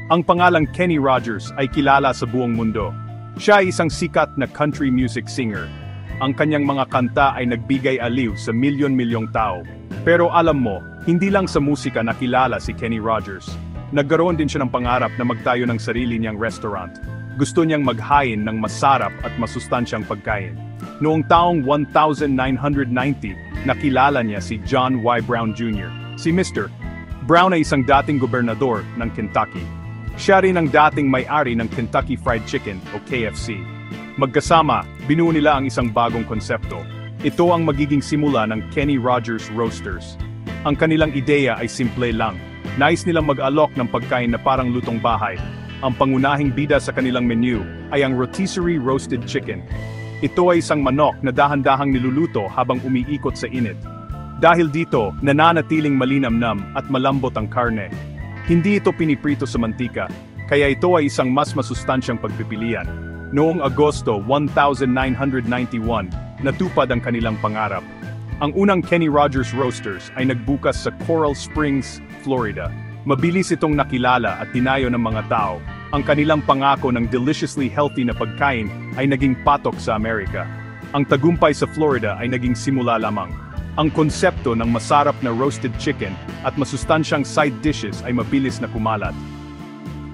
Ang pangalang Kenny Rogers ay kilala sa buong mundo. Siya ay isang sikat na country music singer. Ang kanyang mga kanta ay nagbigay aliw sa milyon-milyong tao. Pero alam mo, hindi lang sa musika nakilala si Kenny Rogers. Nagkaroon din siya ng pangarap na magtayo ng sarili niyang restaurant. Gusto niyang maghain ng masarap at masustansyang pagkain. Noong taong 1990, nakilala niya si John Y. Brown Jr. Si Mr. Brown ay isang dating gobernador ng Kentucky. Siya rin ang dating may-ari ng Kentucky Fried Chicken o KFC. Magkasama, binuo nila ang isang bagong konsepto. Ito ang magiging simula ng Kenny Rogers Roasters. Ang kanilang ideya ay simple lang. Nais nilang mag-alok ng pagkain na parang lutong bahay. Ang pangunahing bida sa kanilang menu ay ang rotisserie roasted chicken. Ito ay isang manok na dahan-dahang niluluto habang umiikot sa init. Dahil dito, nananatiling malinamnam at malambot ang karne. Hindi ito piniprito sa mantika, kaya ito ay isang mas masustansyang pagpipilian. Noong Agosto 1991, natupad ang kanilang pangarap. Ang unang Kenny Rogers Roasters ay nagbukas sa Coral Springs, Florida. Mabilis itong nakilala at tinayo ng mga tao. Ang kanilang pangako ng deliciously healthy na pagkain ay naging patok sa Amerika. Ang tagumpay sa Florida ay naging simula lamang. Ang konsepto ng masarap na roasted chicken at masustansyang side dishes ay mabilis na kumalat.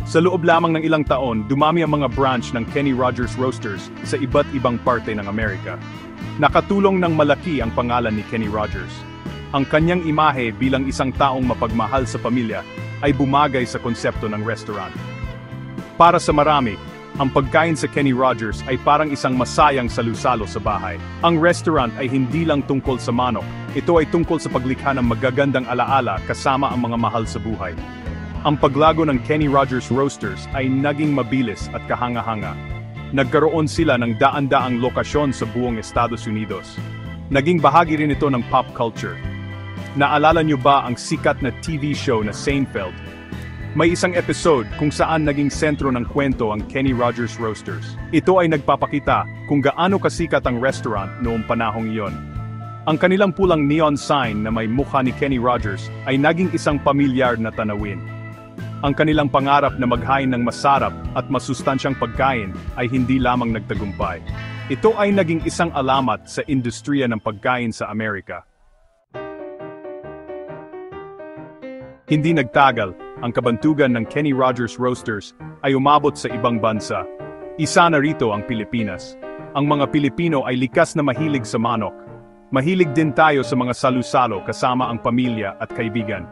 Sa loob lamang ng ilang taon, dumami ang mga branch ng Kenny Rogers Roasters sa iba't ibang parte ng Amerika. Nakatulong ng malaki ang pangalan ni Kenny Rogers. Ang kanyang imahe bilang isang taong mapagmahal sa pamilya ay bumagay sa konsepto ng restaurant. Para sa marami, ang pagkain sa Kenny Rogers ay parang isang masayang salu-salo sa bahay. Ang restaurant ay hindi lang tungkol sa manok, ito ay tungkol sa paglikha ng magagandang alaala kasama ang mga mahal sa buhay. Ang paglago ng Kenny Rogers Roasters ay naging mabilis at kahanga-hanga. Nagkaroon sila ng daan-daang lokasyon sa buong Estados Unidos. Naging bahagi rin ito ng pop culture. Naalala niyo ba ang sikat na TV show na Seinfeld? May isang episode kung saan naging sentro ng kwento ang Kenny Rogers Roasters. Ito ay nagpapakita kung gaano kasikat ang restaurant noong panahong iyon. Ang kanilang pulang neon sign na may mukha ni Kenny Rogers ay naging isang pamilyar na tanawin. Ang kanilang pangarap na maghain ng masarap at masustansyang pagkain ay hindi lamang nagtagumpay. Ito ay naging isang alamat sa industriya ng pagkain sa Amerika. Hindi nagtagal, ang kabantugan ng Kenny Rogers Roasters ay umabot sa ibang bansa. Isa na rito ang Pilipinas. Ang mga Pilipino ay likas na mahilig sa manok. Mahilig din tayo sa mga salu-salo kasama ang pamilya at kaibigan.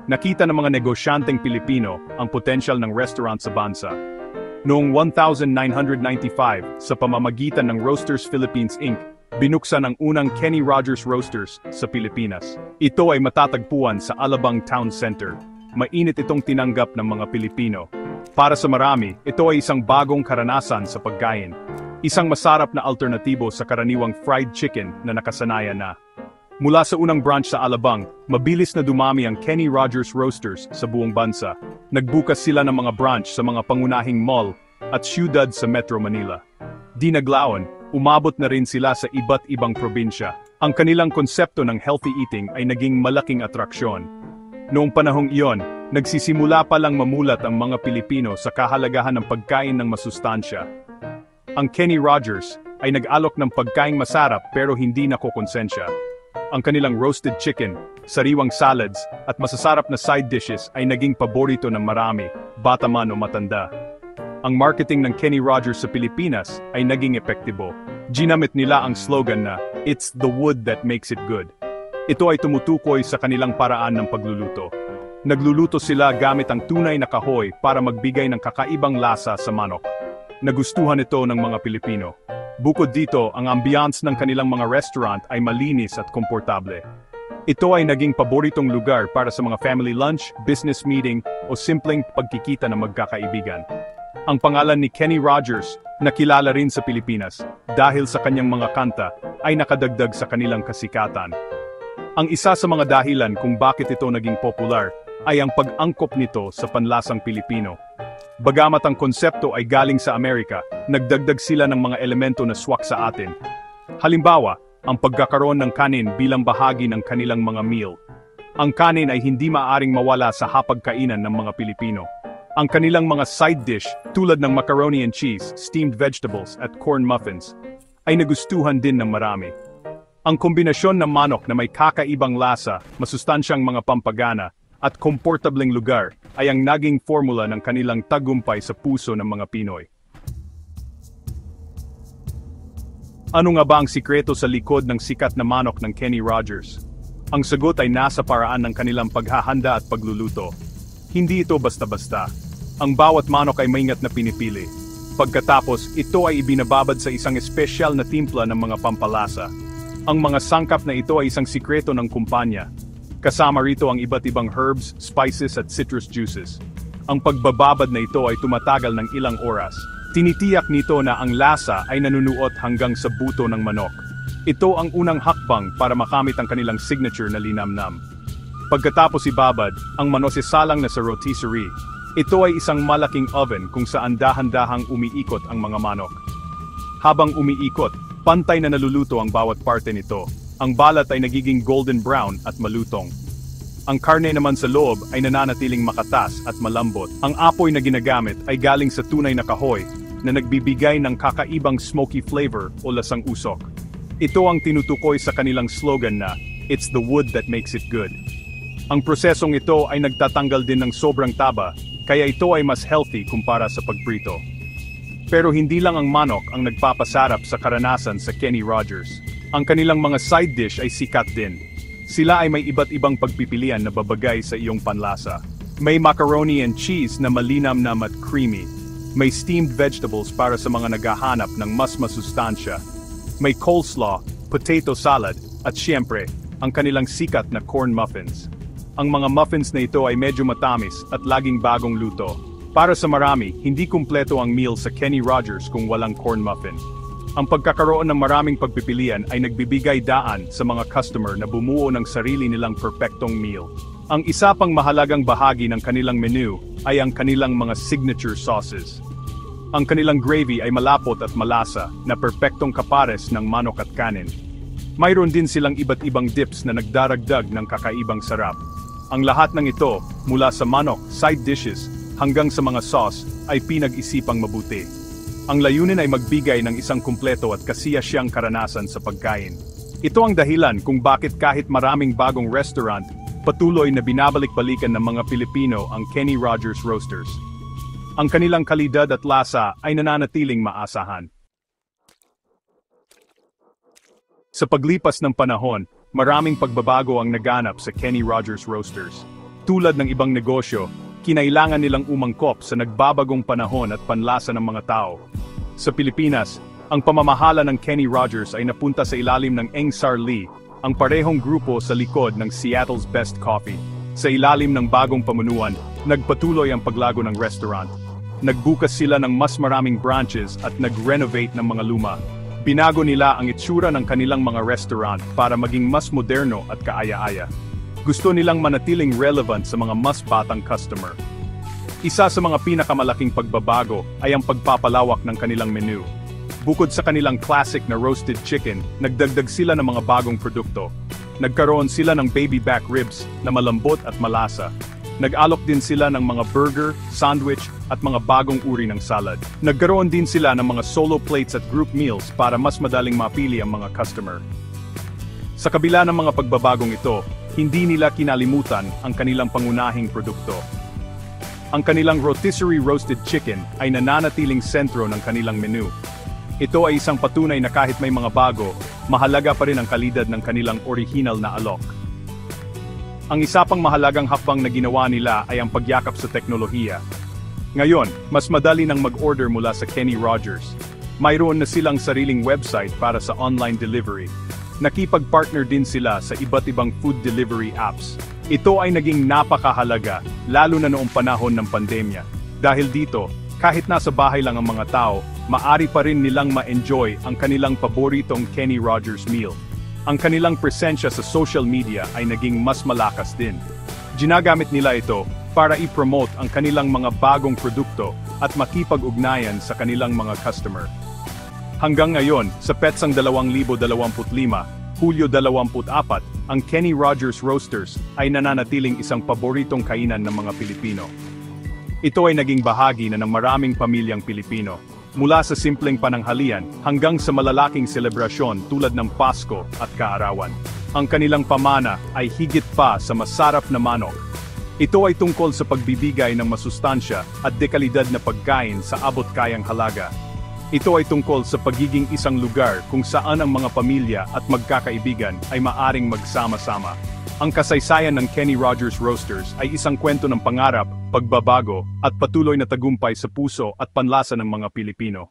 Nakita ng mga negosyanteng Pilipino ang potensyal ng restaurant sa bansa. Noong 1995, sa pamamagitan ng Roasters Philippines Inc., binuksan ang unang Kenny Rogers Roasters sa Pilipinas. Ito ay matatagpuan sa Alabang Town Center. Mainit itong tinanggap ng mga Pilipino. Para sa marami, ito ay isang bagong karanasan sa pagkain. Isang masarap na alternatibo sa karaniwang fried chicken na nakasanayan na. Mula sa unang branch sa Alabang, mabilis na dumami ang Kenny Rogers Roasters sa buong bansa. Nagbukas sila ng mga branch sa mga pangunahing mall at siyudad sa Metro Manila. Di naglaon, umabot na rin sila sa iba't ibang probinsya. Ang kanilang konsepto ng healthy eating ay naging malaking atraksyon. Noong panahong iyon, nagsisimula pa lang mamulat ang mga Pilipino sa kahalagahan ng pagkain ng masustansya. Ang Kenny Rogers ay nag-alok ng pagkaing masarap pero hindi nakokonsensya. Ang kanilang roasted chicken, sariwang salads, at masasarap na side dishes ay naging paborito ng marami, bata man o matanda. Ang marketing ng Kenny Rogers sa Pilipinas ay naging epektibo. Ginamit nila ang slogan na, "It's the wood that makes it good." Ito ay tumutukoy sa kanilang paraan ng pagluluto. Nagluluto sila gamit ang tunay na kahoy para magbigay ng kakaibang lasa sa manok. Nagustuhan ito ng mga Pilipino. Bukod dito, ang ambiance ng kanilang mga restaurant ay malinis at komportable. Ito ay naging paboritong lugar para sa mga family lunch, business meeting, o simpleng pagkikita ng magkakaibigan. Ang pangalan ni Kenny Rogers, nakilala rin sa Pilipinas, dahil sa kanyang mga kanta, ay nakadagdag sa kanilang kasikatan. Ang isa sa mga dahilan kung bakit ito naging popular, ay ang pag-angkop nito sa panlasang Pilipino. Bagamat ang konsepto ay galing sa Amerika, nagdagdag sila ng mga elemento na swak sa atin. Halimbawa, ang pagkakaroon ng kanin bilang bahagi ng kanilang mga meal. Ang kanin ay hindi maaring mawala sa hapagkainan ng mga Pilipino. Ang kanilang mga side dish, tulad ng macaroni and cheese, steamed vegetables at corn muffins, ay nagustuhan din ng marami. Ang kombinasyon ng manok na may kakaibang lasa, masustansyang mga pampagana, at komportableng lugar ay ang naging formula ng kanilang tagumpay sa puso ng mga Pinoy. Ano nga ba ang sikreto sa likod ng sikat na manok ng Kenny Rogers? Ang sagot ay nasa paraan ng kanilang paghahanda at pagluluto. Hindi ito basta-basta. Ang bawat manok ay maingat na pinipili. Pagkatapos, ito ay ibinababad sa isang espesyal na timpla ng mga pampalasa. Ang mga sangkap na ito ay isang sikreto ng kumpanya. Kasama rito ang iba't ibang herbs, spices at citrus juices. Ang pagbababad na ito ay tumatagal ng ilang oras. Tinitiyak nito na ang lasa ay nanunuot hanggang sa buto ng manok. Ito ang unang hakbang para makamit ang kanilang signature na linamnam. Pagkatapos ibabad, ang manok isalang na sa rotisserie. Ito ay isang malaking oven kung saan dahan-dahang umiikot ang mga manok. Habang umiikot, pantay na naluluto ang bawat parte nito. Ang balat ay nagiging golden brown at malutong. Ang karne naman sa loob ay nananatiling makatas at malambot. Ang apoy na ginagamit ay galing sa tunay na kahoy na nagbibigay ng kakaibang smoky flavor o lasang usok. Ito ang tinutukoy sa kanilang slogan na, "It's the wood that makes it good." Ang prosesong ito ay nagtatanggal din ng sobrang taba, kaya ito ay mas healthy kumpara sa pagprito. Pero hindi lang ang manok ang nagpapasarap sa karanasan sa Kenny Rogers. Ang kanilang mga side dish ay sikat din. Sila ay may iba't ibang pagpipilian na babagay sa iyong panlasa. May macaroni and cheese na malinamnam at creamy. May steamed vegetables para sa mga naghahanap ng mas masustansya. May coleslaw, potato salad, at siyempre, ang kanilang sikat na corn muffins. Ang mga muffins na ito ay medyo matamis at laging bagong luto. Para sa marami, hindi kumpleto ang meal sa Kenny Rogers kung walang corn muffin. Ang pagkakaroon ng maraming pagpipilian ay nagbibigay daan sa mga customer na bumuo ng sarili nilang perpektong meal. Ang isa pang mahalagang bahagi ng kanilang menu ay ang kanilang mga signature sauces. Ang kanilang gravy ay malapot at malasa na perpektong kapares ng manok at kanin. Mayroon din silang iba't ibang dips na nagdaragdag ng kakaibang sarap. Ang lahat ng ito, mula sa manok, side dishes, hanggang sa mga sauce, ay pinag-isipang mabuti. Ang layunin ay magbigay ng isang kumpleto at kasiyasiyang karanasan sa pagkain. Ito ang dahilan kung bakit kahit maraming bagong restaurant, patuloy na binabalik-balikan ng mga Pilipino ang Kenny Rogers Roasters. Ang kanilang kalidad at lasa ay nananatiling maasahan. Sa paglipas ng panahon, maraming pagbabago ang naganap sa Kenny Rogers Roasters. Tulad ng ibang negosyo, kinailangan nilang umangkop sa nagbabagong panahon at panlasa ng mga tao. Sa Pilipinas, ang pamamahala ng Kenny Rogers ay napunta sa ilalim ng Eng Sar Lee, ang parehong grupo sa likod ng Seattle's Best Coffee. Sa ilalim ng bagong pamunuan, nagpatuloy ang paglago ng restaurant. Nagbukas sila ng mas maraming branches at nag-renovate ng mga luma. Binago nila ang itsura ng kanilang mga restaurant para maging mas moderno at kaaya-aya. Gusto nilang manatiling relevant sa mga mas batang customer. Isa sa mga pinakamalaking pagbabago ay ang pagpapalawak ng kanilang menu. Bukod sa kanilang classic na roasted chicken, nagdagdag sila ng mga bagong produkto. Nagkaroon sila ng baby back ribs na malambot at malasa. Nag-alok din sila ng mga burger, sandwich, at mga bagong uri ng salad. Nagkaroon din sila ng mga solo plates at group meals para mas madaling mapili ang mga customer. Sa kabila ng mga pagbabagong ito, hindi nila kinalimutan ang kanilang pangunahing produkto. Ang kanilang rotisserie roasted chicken ay nananatiling sentro ng kanilang menu. Ito ay isang patunay na kahit may mga bago, mahalaga pa rin ang kalidad ng kanilang original na alok. Ang isa pang mahalagang hakbang na ginawa nila ay ang pagyakap sa teknolohiya. Ngayon, mas madali nang mag-order mula sa Kenny Rogers. Mayroon na silang sariling website para sa online delivery. Nakipag-partner din sila sa iba't ibang food delivery apps. Ito ay naging napakahalaga, lalo na noong panahon ng pandemya. Dahil dito, kahit nasa bahay lang ang mga tao, maari pa rin nilang ma-enjoy ang kanilang paboritong Kenny Rogers meal. Ang kanilang presensya sa social media ay naging mas malakas din. Ginagamit nila ito para i-promote ang kanilang mga bagong produkto at makipag-ugnayan sa kanilang mga customer. Hanggang ngayon, sa petsang 2025, Hulyo 24, ang Kenny Rogers Roasters ay nananatiling isang paboritong kainan ng mga Pilipino. Ito ay naging bahagi na ng maraming pamilyang Pilipino. Mula sa simpleng pananghalian hanggang sa malalaking selebrasyon tulad ng Pasko at Kaarawan. Ang kanilang pamana ay higit pa sa masarap na manok. Ito ay tungkol sa pagbibigay ng masustansya at dekalidad na pagkain sa abot-kayang halaga. Ito ay tungkol sa pagiging isang lugar kung saan ang mga pamilya at magkakaibigan ay maaring magsama-sama. Ang kasaysayan ng Kenny Rogers Roasters ay isang kwento ng pangarap, pagbabago, at patuloy na tagumpay sa puso at panlasa ng mga Pilipino.